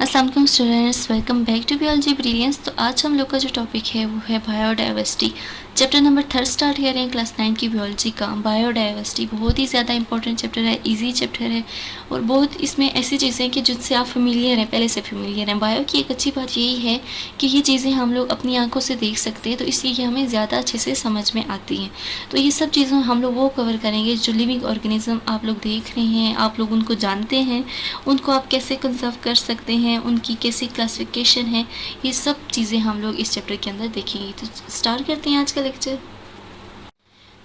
अस्सलाम वालेकुम students, welcome back to biology brilliance. तो आज हम लोग का जो टॉपिक है वो है बायोडाइवर्सिटी। चैप्टर नंबर 3 स्टार्ट कर रहे हैं क्लास 9 की बियोलॉजी का। बायोडाइवर्सिटी बहुत ही ज़्यादा इंपॉर्टेंट चैप्टर है, इजी चैप्टर है और बहुत इसमें ऐसी चीज़ें हैं कि जिनसे आप फेमिलियर हैं, पहले से फेमिलियर हैं। बायो की एक अच्छी बात यही है कि ये चीज़ें हम लोग अपनी आंखों से देख सकते हैं, तो इसलिए ये हमें ज़्यादा अच्छे से समझ में आती हैं। तो ये सब चीज़ें हम लोग वो कवर करेंगे जो लिविंग ऑर्गेनिज्म आप लोग देख रहे हैं, आप लोग उनको जानते हैं, उनको आप कैसे कंजर्व कर सकते हैं, उनकी कैसी क्लासिफिकेशन है, ये सब चीज़ें हम लोग इस चैप्टर के अंदर देखेंगे। तो स्टार्ट करते हैं आज का लेक्चर।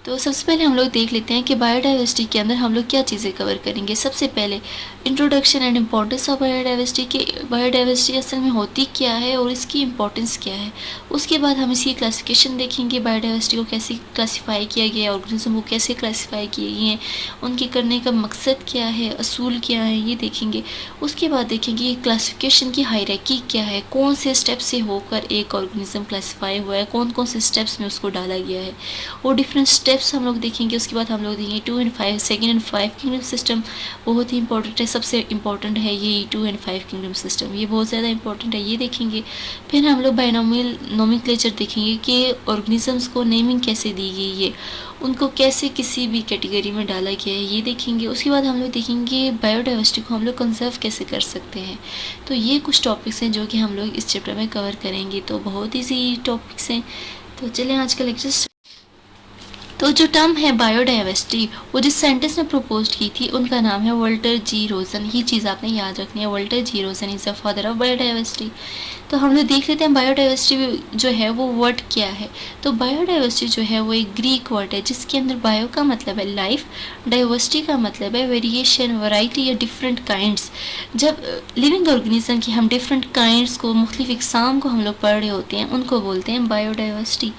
तो सबसे पहले हम लोग देख लेते हैं कि बायोडाइवर्सिटी के अंदर हम लोग क्या चीज़ें कवर करेंगे। सबसे पहले introduction and importance of biodiversity के बायोडाइवर्सिटी असल में होती क्या है और इसकी इम्पोर्टेंस क्या है। उसके बाद हम इसकी क्लासिफिकेशन देखेंगे, बायोडाइवर्सिटी को कैसे क्लासीफाई किया गया है, ऑर्गेनिज्म को कैसे क्लासीफाई किए गए हैं, उनके करने का मकसद क्या है, असूल क्या है, ये देखेंगे। उसके बाद देखेंगे क्लासिफिकेशन की हायरार्की क्या है, कौन से स्टेप से होकर एक ऑर्गेनिज्म क्लासीफाई हुआ है, कौन कौन से स्टेप्स में उसको डाला गया है, और डिफरेंट स्टेप्स हम लोग देखेंगे। उसके बाद हम लोग देखेंगे 2 and 5 second and 5 kingdom system बहुत ही इंपॉर्टेंट है, सबसे इम्पॉर्टेंट है ये 2 एंड 5 किंगडम सिस्टम, ये बहुत ज़्यादा इंपॉर्टेंट है, ये देखेंगे। फिर हम लोग बायनोमियल नोमेनक्लेचर देखेंगे कि ऑर्गेनिजम्स को नेमिंग कैसे दी गई है, उनको कैसे किसी भी कैटेगरी में डाला गया है, ये देखेंगे। उसके बाद हम लोग देखेंगे बायोडाइवर्सिटी को हम लोग कंजर्व कैसे कर सकते हैं। तो ये कुछ टॉपिक्स हैं जो कि हम लोग इस चैप्टर में कवर करेंगे, तो बहुत ईजी टॉपिक्स हैं। तो चलें आज का लेक्चर। तो जो टर्म है बायोडाइवर्सिटी, वो जिस साइंटिस्ट ने प्रपोज की थी उनका नाम है वॉल्टर जी रोजन। ये चीज़ आपने याद रखनी है, Walter G Rosen is the father of biodiversity. तो हम लोग देख लेते हैं बायोडाइवर्सिटी जो है वो वर्ड क्या है। तो बायोडाइवर्सिटी जो है वो एक ग्रीक वर्ड है जिसके अंदर बायो का मतलब है लाइफ, डाइवर्सिटी का मतलब है वेरिएशन, वैरायटी या डिफरेंट काइंड्स। जब लिविंग ऑर्गेनिज्म की हम डिफरेंट काइंड्स को, मुख्तलिफ इकसाम को हम लोग पढ़ रहे होते हैं, उनको बोलते हैं बायोडाइवर्सिटी।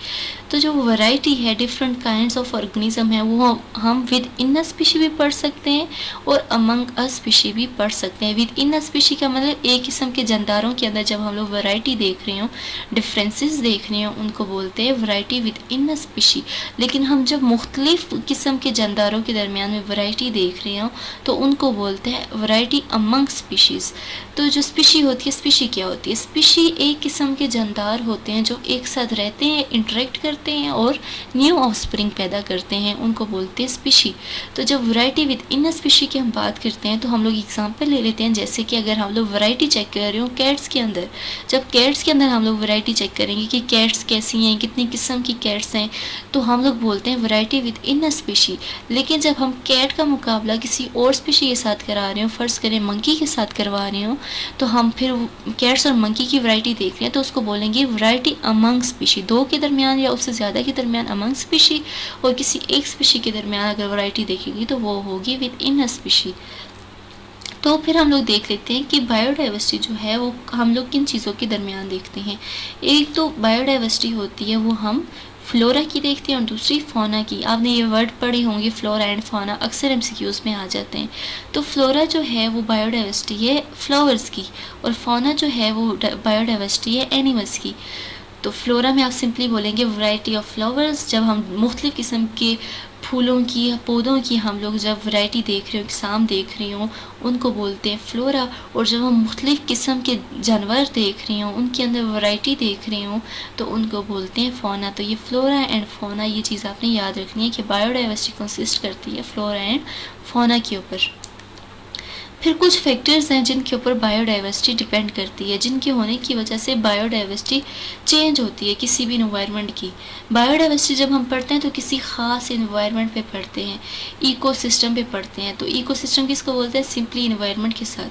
तो जो वैरायटी है, डिफरेंट काइंड्स ऑफ ऑर्गेनिज्म है, वो हम विद इन अ स्पीशी भी पढ़ सकते हैं और अमंग अ स्पीशी भी पढ़ सकते हैं। विद इन अ स्पीशी का मतलब एक किस्म के जानदारों के अंदर जब हम लोग वैरायटी देख रहे हो, डिफरेंसेस देख रहे हो, उनको बोलते हैं variety with in a species. लेकिन हम जब मुख्तलिफ किस्म के जानदारों के दरमियान में वैरायटी देख रहे हो तो उनको बोलते हैं वैरायटी अमंग स्पीशीज़। तो जो स्पीशी होती है, स्पीशी क्या होती है? स्पीशी एक किस्म के जानदार होते हैं जो एक साथ रहते हैं, इंटरेक्ट करते हैं और न्यू ऑफस्प्रिंग पैदा करते हैं, उनको बोलते हैं स्पीशी। तो जब variety with in a species की हम बात करते हैं तो हम लोग एग्जांपल ले लेते हैं, जैसे कि अगर हम लोग वैरायटी चेक कर रहे हो कैट्स के अंदर, जब कैट्स के अंदर हम लोग वैरायटी चेक करेंगे कि कैट्स कैसी हैं, कितनी किस्म की कैट्स हैं, तो हम लोग बोलते हैं variety with in a species. लेकिन जब हम कैट का मुकाबला किसी और स्पीशी के साथ करा रहे हो, फ़र्ज़ करें मंकी के साथ करवा रहे हो, तो हम फिर कैट्स और मंकी की वैरायटी देख रहे हैं तो उसको बोलेंगे वैरायटी अमंग स्पीशी। दो के दरमियान या उससे ज़्यादा के दरमियान अमंग स्पीशी, और किसी एक स्पीशी के दरमियान अगर वैरायटी देखेंगे तो वो होगी विद इन अ स्पीशी। तो फिर हम लोग देख लेते हैं कि बायोडाइवर्सिटी जो है वो हम लोग किन चीज़ों के दरमियान देखते हैं। एक तो बायोडाइवर्सिटी होती है वो हम फ्लोरा की देखते हैं और दूसरी फौना की। आपने ये वर्ड पढ़े होंगे फ्लोरा एंड फौना, अक्सर एमसीक्यूज़ में आ जाते हैं। तो फ्लोरा जो है वो बायोडाइवर्सिटी है फ्लावर्स की और फौना जो है वो बायोडाइवर्सिटी है एनिमल्स की। तो फ्लोरा में आप सिंपली बोलेंगे वैरायटी ऑफ फ्लावर्स। जब हम मुख्तलिफ़ किस्म के फूलों की, पौधों की हम लोग जब वैरायटी देख रहे हो, इकसाम देख रही हो, उनको बोलते हैं फ्लोरा। और जब हम मुख्तलिफ़ किस्म के जानवर देख रही हूँ, उनके अंदर वैरायटी देख रही हूँ, तो उनको बोलते हैं फौना। तो ये फ्लोरा एंड फौना, ये चीज़ आपने याद रखनी है कि बायोडाइवर्सिटी कंसिस्ट करती है फ्लोरा एंड फौना के ऊपर। फिर कुछ फैक्टर्स हैं जिनके ऊपर बायोडाइवर्सिटी डिपेंड करती है, जिनके होने की वजह से बायोडाइवर्सिटी चेंज होती है किसी भी इन्वायरमेंट की। बायोडाइवर्सिटी जब हम पढ़ते हैं तो किसी ख़ास इन्वायरमेंट पे पढ़ते हैं, इकोसिस्टम पे पढ़ते हैं। तो इकोसिस्टम किसको बोलते हैं? सिंपली इन्वायरमेंट के साथ।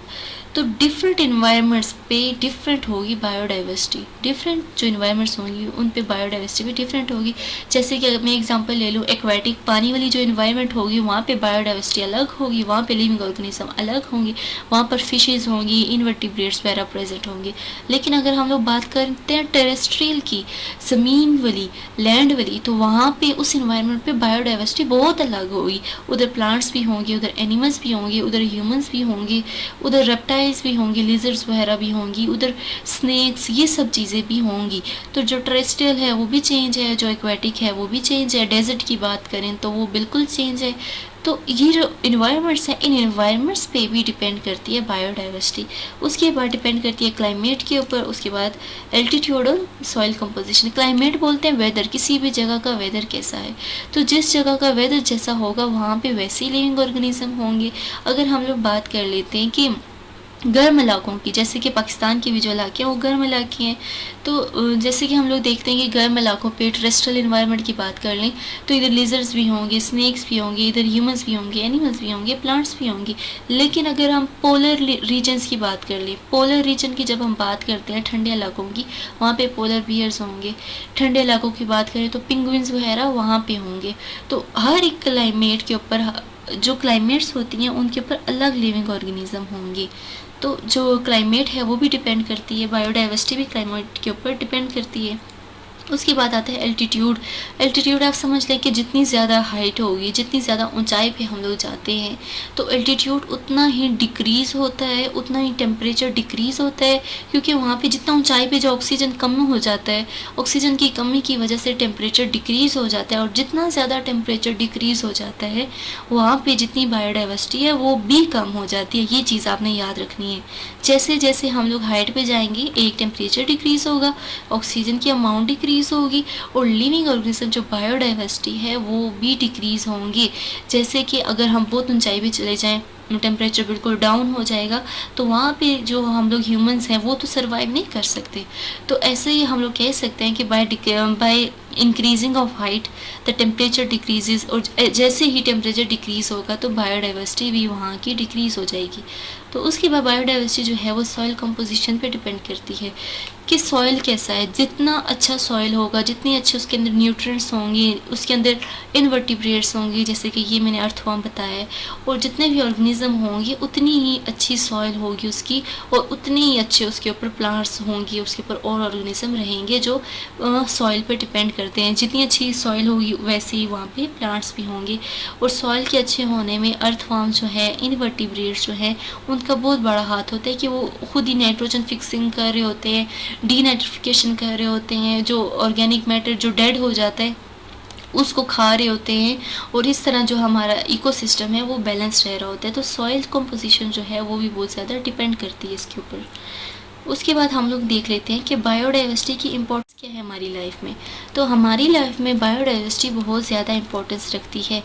तो डिफरेंट इन्वायरमेंट्स पे डिफरेंट होगी बायोडाइवर्सिटी, डिफरेंट जो इन्वायरमेंट्स होंगी उन पे बायोडाइवर्सिटी भी डिफरेंट होगी। जैसे कि अगर मैं एग्जांपल ले लूँ, एक्वेटिक पानी वाली जो इन्वायरमेंट होगी वहाँ पे बायोडाइवर्सिटी अलग होगी, वहाँ पे लिविंग ऑर्गेनिज्म अलग होंगे, वहाँ पर फिशेज़ होंगी, इनवर्टिब्रेट्स वगैरह प्रेजेंट होंगे। लेकिन अगर हम लोग बात करते हैं टेरेस्ट्रियल की, ज़मीन वाली, लैंड वाली, तो वहाँ पे उस इन्वायरमेंट पे बायोडाइवर्सिटी बहुत अलग होगी। उधर प्लांट्स भी होंगे, उधर एनिमल्स भी होंगे, उधर ह्यूमंस भी होंगे, उधर रेप्टाइल्स भी होंगे, लिजर्ड्स वगैरह भी होंगी, उधर स्नेक्स, ये सब चीज़ें भी होंगी। तो जो टेरेस्ट्रियल है वो भी चेंज है, जो एक्वेटिक है वो भी चेंज है। डेजर्ट की बात करें तो वो बिल्कुल चेंज है। तो ये जो इन्वायरमेंट्स हैं, इन इन्वायरमेंट्स पे भी डिपेंड करती है बायोडाइवर्सिटी। उसके बाद डिपेंड करती है क्लाइमेट के ऊपर, उसके बाद एल्टीट्यूड और सॉइल कंपोजिशन। क्लाइमेट बोलते हैं वेदर, किसी भी जगह का वेदर कैसा है, तो जिस जगह का वेदर जैसा होगा वहाँ पे वैसे ही लिविंग ऑर्गेनिज्म होंगे। अगर हम लोग बात कर लेते हैं कि गर्म इलाकों की, जैसे कि पाकिस्तान के भी जो इलाके हैं वो गर्म इलाके हैं, तो जैसे कि हम लोग देखते हैं कि गर्म इलाकों पे टेरेस्ट्रियल इन्वायरमेंट की बात कर लें तो इधर लिजर्ड्स भी होंगे, स्नेक्स भी होंगे, इधर ह्यूमंस भी होंगे, एनिमल्स भी होंगे, प्लांट्स भी होंगे। लेकिन अगर हम पोलर रीजन्स की बात कर लें, पोलर रीजन की जब हम बात करते हैं ठंडे इलाकों की, वहाँ पे पोलर बियर्स होंगे। ठंडे इलाकों की बात करें तो पिंगुइन्स वगैरह वहाँ पे होंगे। तो हर एक क्लाइमेट के ऊपर, जो क्लाइमेट्स होती हैं उनके ऊपर अलग लिविंग ऑर्गेनिज्म होंगे। तो जो क्लाइमेट है वो भी डिपेंड करती है, बायोडाइवर्सिटी भी क्लाइमेट के ऊपर डिपेंड करती है। उसके बाद आता है एल्टीट्यूड। एल्टीट्यूड आप समझ लें कि जितनी ज़्यादा हाइट होगी, जितनी ज़्यादा ऊंचाई पे हम लोग जाते हैं तो एल्टीट्यूड उतना ही डिक्रीज़ होता है, उतना ही टेम्परेचर डिक्रीज़ होता है, क्योंकि वहाँ पे जितना ऊंचाई पे जो ऑक्सीजन कम हो जाता है, ऑक्सीजन की कमी की वजह से टेम्परेचर डिक्रीज़ हो जाता है। और जितना ज़्यादा टेम्परेचर डिक्रीज़ हो जाता है वहाँ पर जितनी बायोडाइवर्सिटी है वो भी कम हो जाती है। ये चीज़ आपने याद रखनी है। जैसे जैसे हम लोग हाइट पे जाएंगे, एक टेम्परेचर डिक्रीज़ होगा, ऑक्सीजन की अमाउंट डिक्रीज़ होगी, और लिविंग ऑर्गेनिज्म जो बायोडाइवर्सिटी है वो भी डिक्रीज़ होंगी। जैसे कि अगर हम बहुत ऊंचाई पे चले जाएं, टेम्परेचर बिल्कुल डाउन हो जाएगा, तो वहाँ पे जो हम लोग ह्यूमंस हैं वो तो सर्वाइव नहीं कर सकते। तो ऐसे ही हम लोग कह सकते हैं कि by increasing of height the temperature decreases, और जैसे ही टेम्परेचर डिक्रीज़ होगा तो बायोडाइवर्सिटी भी वहाँ की डिक्रीज़ हो जाएगी। तो उसके बाद बायोडाइवर्सिटी जो है वो सॉइल कंपोजिशन पे डिपेंड करती है कि सॉइल कैसा है। जितना अच्छा सॉइल होगा, जितनी अच्छे उसके अंदर न्यूट्रिएंट्स होंगे, उसके अंदर इनवर्टिब्रेट्स होंगे, जैसे कि ये मैंने अर्थवर्म बताया है, और जितने भी ऑर्गेनिज्म होंगे उतनी ही अच्छी सॉइल होगी उसकी, और उतने ही अच्छे उसके ऊपर प्लांट्स होंगे, उसके ऊपर और ऑर्गेनिज्म रहेंगे जो सॉइल पर डिपेंड करते हैं। जितनी अच्छी सॉइल होगी वैसे ही वहाँ पे प्लांट्स भी होंगे। और सॉइल के अच्छे होने में अर्थवर्म जो है, इनवर्टिब्रेट्स जो है, उनका बहुत बड़ा हाथ होता है कि वो खुद ही नाइट्रोजन फिक्सिंग कर रहे होते हैं, डीनाइट्रिफिकेशन कर रहे होते हैं, जो ऑर्गेनिक मैटर जो डेड हो जाता है उसको खा रहे होते हैं, और इस तरह जो हमारा इकोसिस्टम है वो बैलेंस रह रहा होता है। तो सॉइल कंपोजिशन जो है वो भी बहुत ज़्यादा डिपेंड करती है इसके ऊपर। उसके बाद हम लोग देख लेते हैं कि बायोडाइवर्सिटी की इम्पोर्टेंस क्या है हमारी लाइफ में। तो हमारी लाइफ में बायोडाइवर्सिटी बहुत ज़्यादा इम्पोर्टेंस रखती है।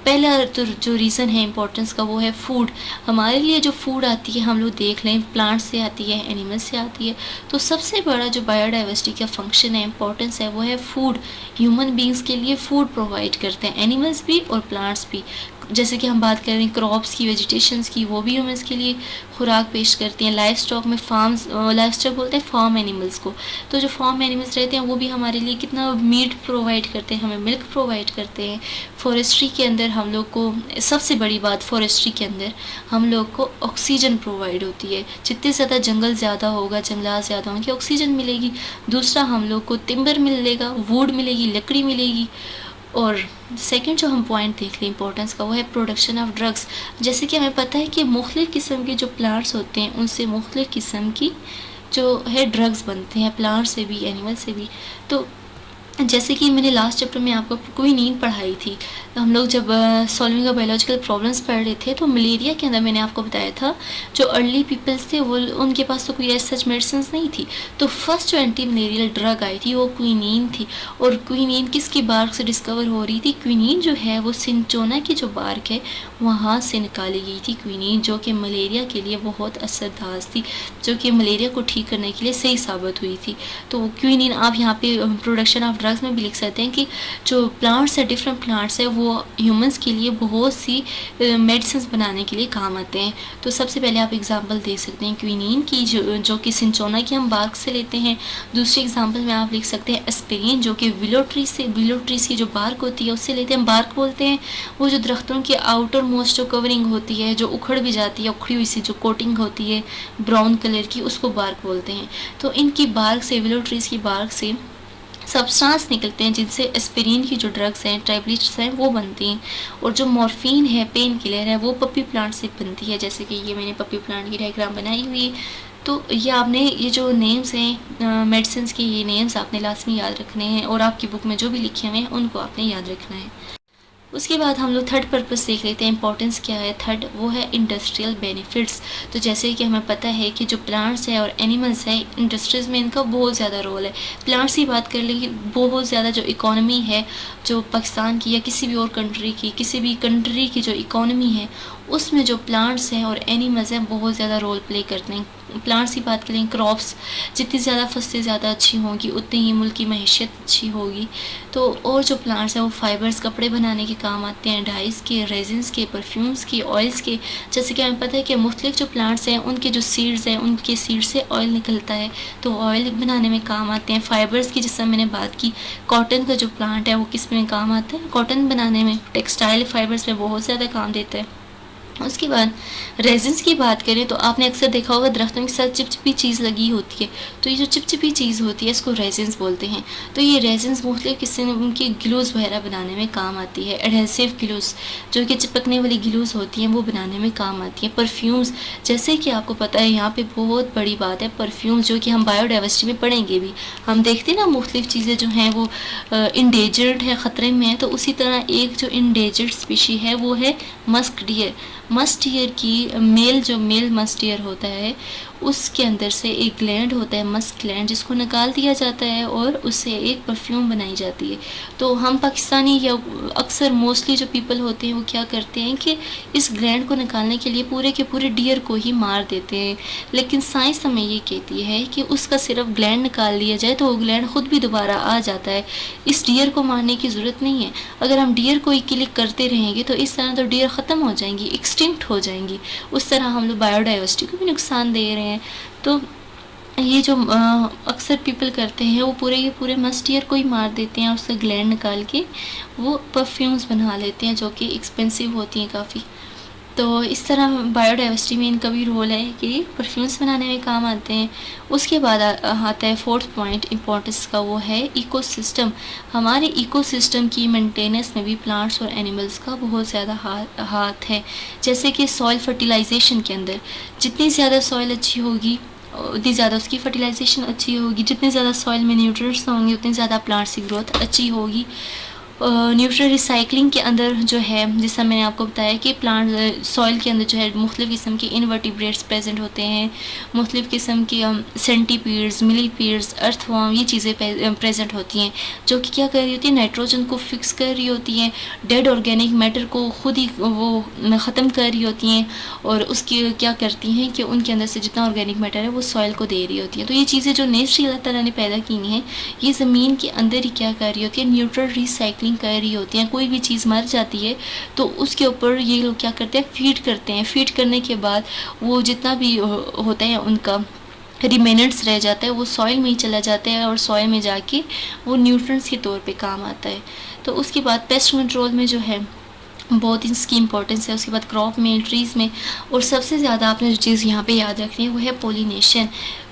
पहला तो जो रीज़न है इम्पोर्टेंस का वो है फूड। हमारे लिए जो फूड आती है, हम लोग देख लें, प्लांट्स से आती है, एनिमल्स से आती है। तो सबसे बड़ा जो बायोडाइवर्सिटी का फंक्शन है, इम्पोर्टेंस है, वो है फूड। ह्यूमन बींग्स के लिए फूड प्रोवाइड करते हैं, एनिमल्स भी और प्लांट्स भी। जैसे कि हम बात कर रहे हैं क्रॉप्स की, वेजिटेशंस की, वो भी ह्यूमंस के लिए खुराक पेश करती हैं। लाइफ स्टॉक में लाइफ स्टॉक बोलते हैं फार्म एनिमल्स को। तो जो फार्म एनिमल्स रहते हैं वो भी हमारे लिए कितना मीट प्रोवाइड करते हैं, हमें मिल्क प्रोवाइड करते हैं। फॉरेस्ट्री के अंदर हम लोग को, सबसे बड़ी बात, फॉरेस्ट्री के अंदर हम लोग को ऑक्सीजन प्रोवाइड होती है। जितने ज़्यादा जंगल ज़्यादा होगा, जंगलात ज़्यादा होंगे, ऑक्सीजन मिलेगी। दूसरा, हम लोग को टिम्बर मिलेगा, वुड मिलेगी, लकड़ी मिलेगी। और सेकंड जो हम पॉइंट देख लें इंपॉर्टेंस का, वो है प्रोडक्शन ऑफ ड्रग्स। जैसे कि हमें पता है कि मुख्तलिफ़ किस्म के जो प्लांट्स होते हैं उनसे मुख्तलिफ़ किस्म की जो है ड्रग्स बनते हैं, प्लांट से भी, एनिमल से भी। तो जैसे कि मैंने लास्ट चैप्टर में आपको क्विनीन पढ़ाई थी, तो हम लोग जब सॉल्विंग ऑफ बायोलॉजिकल प्रॉब्लम्स पढ़ रहे थे तो मलेरिया के अंदर मैंने आपको बताया था जो अर्ली पीपल्स थे वो, उनके पास तो कोई ऐसी सच मेडिसिन नहीं थी। तो फर्स्ट जो एंटी मलेरियल ड्रग आई थी वो क्विनीन थी। और क्विनीन किसकी बार्क से डिस्कवर हो रही थी? क्विनीन जो है वो सिंचोना की जो बार्क है वहाँ से निकाली गई थी क्विनीन, जो कि मलेरिया के लिए बहुत असरदार थी, जो कि मलेरिया को ठीक करने के लिए सही साबित हुई थी। तो क्विनीन आप यहाँ पे प्रोडक्शन ऑफ ड्रग्स में भी लिख सकते हैं कि जो प्लांट्स है, डिफरेंट प्लांट्स है, वो ह्यूमंस के लिए बहुत सी मेडिसिन बनाने के लिए काम आते हैं। तो सबसे पहले आप एग्जांपल दे सकते हैं क्विनीन की, जो कि सिंचोना की हम बार्क से लेते हैं। दूसरे एग्जांपल में आप लिख सकते हैं एस्पिरिन, जो कि विलो ट्रीज की जो बार्क होती है उससे लेते हैं। बार्क बोलते हैं वो जो दरख्तों की आउटर मोस्ट जो कवरिंग होती है, जो उखड़ भी जाती है, उखड़ी हुई सी जो कोटिंग होती है ब्राउन कलर की, उसको बार्क बोलते हैं। तो इनकी बार्क से, विलो ट्रीज की बार्क से सब्सटेंस निकलते हैं जिनसे एस्पिरिन की जो ड्रग्स हैं, टैबलेट्स हैं, वो बनती हैं। और जो मॉर्फिन है, पेन किलर है, वो पप्पी प्लांट से बनती है। जैसे कि ये मैंने पप्पी प्लांट की डायग्राम बनाई हुई है। तो ये आपने, ये जो नेम्स हैं मेडिसिन के, ये नेम्स आपने लाजमी याद रखने हैं, और आपकी बुक में जो भी लिखे हुए हैं उनको आपने याद रखना है। उसके बाद हम लोग थर्ड पर्पस देख लेते हैं, इंपॉर्टेंस क्या है थर्ड, वो है इंडस्ट्रियल बेनिफिट्स। तो जैसे कि हमें पता है कि जो प्लांट्स है और एनिमल्स है, इंडस्ट्रीज़ में इनका बहुत ज़्यादा रोल है। प्लांट्स की बात कर लेंगे, बहुत ज़्यादा जो इकोनॉमी है जो पाकिस्तान की या किसी भी और कंट्री की, किसी भी कंट्री की जो इकोनॉमी है उसमें जो प्लांट्स हैं और एनिमल्स हैं बहुत ज़्यादा रोल प्ले करते हैं। प्लांट्स की बात करें, क्रॉप्स जितनी ज़्यादा फसलें ज़्यादा अच्छी होंगी उतनी ही मुल्क की मैशियत अच्छी होगी। तो और जो प्लांट्स हैं वो फाइबर्स कपड़े बनाने के काम आते हैं, डाइस के, रेजिन्स के, परफ्यूम्स के, ऑयल्स के। जैसे कि हमें पता है कि मुख्तलिफ जो प्लांट्स हैं उनके जो सीड्स हैं उनके सीड से ऑयल निकलता है, तो ऑयल बनाने में काम आते हैं। फाइबर्स की जिससे मैंने बात की, कॉटन का जो प्लांट है वो किस में काम आता है, कॉटन बनाने में, टेक्सटाइल फाइबर्स में बहुत ज़्यादा काम देता है। उसके बाद रेजिन्स की बात करें तो आपने अक्सर देखा होगा दरख्तों के साथ चिपचिपी चीज़ लगी होती है, तो ये जो चिपचिपी चीज़ होती है इसको रेजिन्स बोलते हैं। तो ये रेजिन्स मुख्तलिफ किस्म उनकी ग्लूज़ वगैरह बनाने में काम आती है। एडहेसिव ग्लूज़ जो कि चिपकने वाली ग्लूज़ होती हैं वो बनाने में काम आती हैं। परफ्यूम्स, जैसे कि आपको पता है यहाँ पे बहुत बड़ी बात है परफ्यूम्स, जो कि हम बायोडाइवर्सिटी में पढ़ेंगे भी। हम देखते हैं ना मुख्तलिफ चीज़ें जो हैं वो इंडेंजर्ड है, ख़तरे में है, तो उसी तरह एक जो इंडेंजर्ड स्पीशी है वो है मस्क डियर। मस्ट डियर की मेल मस्ट डियर होता है उसके अंदर से एक ग्लैंड होता है मस्क ग्लैंड, जिसको निकाल दिया जाता है और उससे एक परफ्यूम बनाई जाती है। तो हम पाकिस्तानी या अक्सर मोस्टली जो पीपल होते हैं वो क्या करते हैं कि इस ग्लैंड को निकालने के लिए पूरे के पूरे डियर को ही मार देते हैं, लेकिन साइंस हमें ये कहती है कि उसका सिर्फ ग्लैंड निकाल लिया जाए तो वो ग्लैंड खुद भी दोबारा आ जाता है। इस डियर को मारने की ज़रूरत नहीं है। अगर हम डियर को ही क्लिक करते रहेंगे तो इस तरह तो डियर ख़त्म हो जाएंगी, एक्सटिंक्ट हो जाएंगी। उस तरह हम लोग बायोडाइवर्सिटी को भी नुकसान दे रहे हैं। तो ये जो अक्सर पीपल करते हैं वो पूरे के पूरे मस्ट डियर को ही मार देते हैं और उसका ग्लैंड निकाल के वो परफ्यूम्स बना लेते हैं जो कि एक्सपेंसिव होती हैं काफ़ी। तो इस तरह बायोडाइवर्सिटी में इनका भी रोल है कि परफ्यूम्स बनाने में काम आते हैं। उसके बाद आता है फोर्थ पॉइंट इम्पोर्टेंस का, वो है इकोसिस्टम। हमारे इकोसिस्टम की मेंटेनेंस में भी प्लांट्स और एनिमल्स का बहुत ज़्यादा हाथ है। जैसे कि सॉइल फर्टिलाइजेशन के अंदर जितनी ज़्यादा सॉइल अच्छी होगी उतनी ज़्यादा उसकी फर्टिलाइजेशन अच्छी होगी, जितने ज़्यादा सॉइल में न्यूट्रिएंट्स होंगे उतनी ज़्यादा प्लांट्स की ग्रोथ अच्छी होगी। न्यूट्रिएंट रिसाइकलिंग के अंदर जो है, जैसा मैंने आपको बताया कि प्लांट सॉइल के अंदर जो है मुख्तलिफ़ किस्म के इनवर्टिब्रेट्स प्रेजेंट होते हैं, मुख्तलिफ़ किस्म के सेंटीपीड्स, मिलीपीड्स, अर्थवर्म, ये चीज़ें प्रेजेंट होती हैं जो कि क्या कर रही होती है, नाइट्रोजन को फिक्स कर रही होती हैं, डेड ऑर्गेनिक मैटर को खुद ही वो ख़त्म कर रही होती हैं और उसकी क्या करती हैं कि उनके अंदर से जितना ऑर्गेनिक मैटर है वो सॉइल को दे रही होती है। तो ये चीज़ें जो नेचुरली अल्लाह ताला ने पैदा की हैं ये ज़मीन के अंदर ही क्या कर रही होती है, न्यूट्रिएंट रिसाइकलिंग कर रही होती हैं। कोई भी चीज़ मर जाती है तो उसके ऊपर ये लोग क्या करते हैं, फीड करते हैं। फीड करने के बाद वो जितना भी होता है उनका रिमेनेंट्स रह जाता है वो सॉइल में ही चला जाता है और सॉइल में जाके वो न्यूट्रिएंट्स के तौर पे काम आता है। तो उसके बाद पेस्ट कंट्रोल में जो है बहुत इसकी इंपॉर्टेंस है। उसके बाद क्रॉप में, ट्रीज़ में, और सबसे ज़्यादा आपने जो चीज़ यहाँ पे याद रखनी है वो है पोलिनेशन।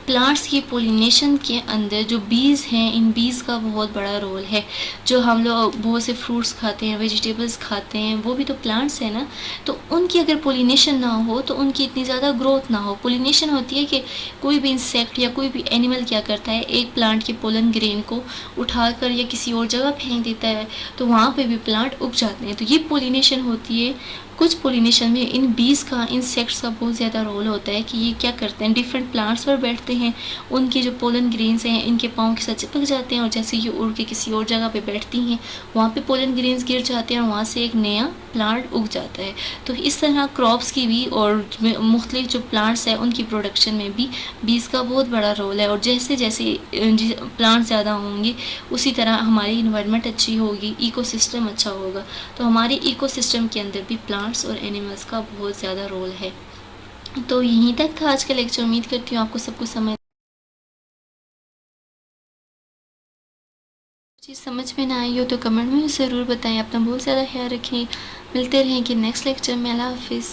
प्लांट्स की पोलिनेशन के अंदर जो बीज़ हैं, इन बीज़ का बहुत बड़ा रोल है। जो हम लोग बहुत से फ्रूट्स खाते हैं, वेजिटेबल्स खाते हैं, वो भी तो प्लांट्स हैं ना। तो उनकी अगर पोलिनेशन ना हो तो उनकी इतनी ज़्यादा ग्रोथ ना हो। पोलिनेशन होती है कि कोई भी इंसेक्ट या कोई भी एनिमल क्या करता है, एक प्लांट के पोलन ग्रेन को उठाकर या किसी और जगह फेंक देता है तो वहाँ पे भी प्लांट उग जाते हैं। तो ये पोलिनेशन होती है। कुछ पोलिनेशन में इन बीज का, इंसेक्ट्स का बहुत ज़्यादा रोल होता है कि ये क्या करते हैं, डिफरेंट प्लांट्स पर बैठते हैं, उनके जो पोलन ग्रेन्स हैं इनके पाँव के साथ चिपक जाते हैं और जैसे ये उड़ के किसी और जगह पे बैठती हैं वहाँ पे पोलन ग्रेन्स गिर जाते हैं और वहाँ से एक नया प्लांट उग जाता है। तो इस तरह क्रॉप्स की भी और मुख्तलिफ जो प्लांट्स हैं उनकी प्रोडक्शन में भी बीज का बहुत बड़ा रोल है। और जैसे जैसे प्लांट ज़्यादा होंगे उसी तरह हमारी इन्वायरमेंट अच्छी होगी, इकोसिस्टम अच्छा होगा। तो हमारे इकोसिस्टम के अंदर भी प्लांट्स और एनिमल्स का बहुत ज़्यादा रोल है। तो यहीं तक था आज का लेक्चर। उम्मीद करती हूँ आपको सब कुछ चीज़ समझ में ना आई हो तो कमेंट में ज़रूर बताएं। अपना बहुत ज़्यादा ख्याल रखें। मिलते रहेंगे नेक्स्ट लेक्चर में। अल्लाह हाफिज़।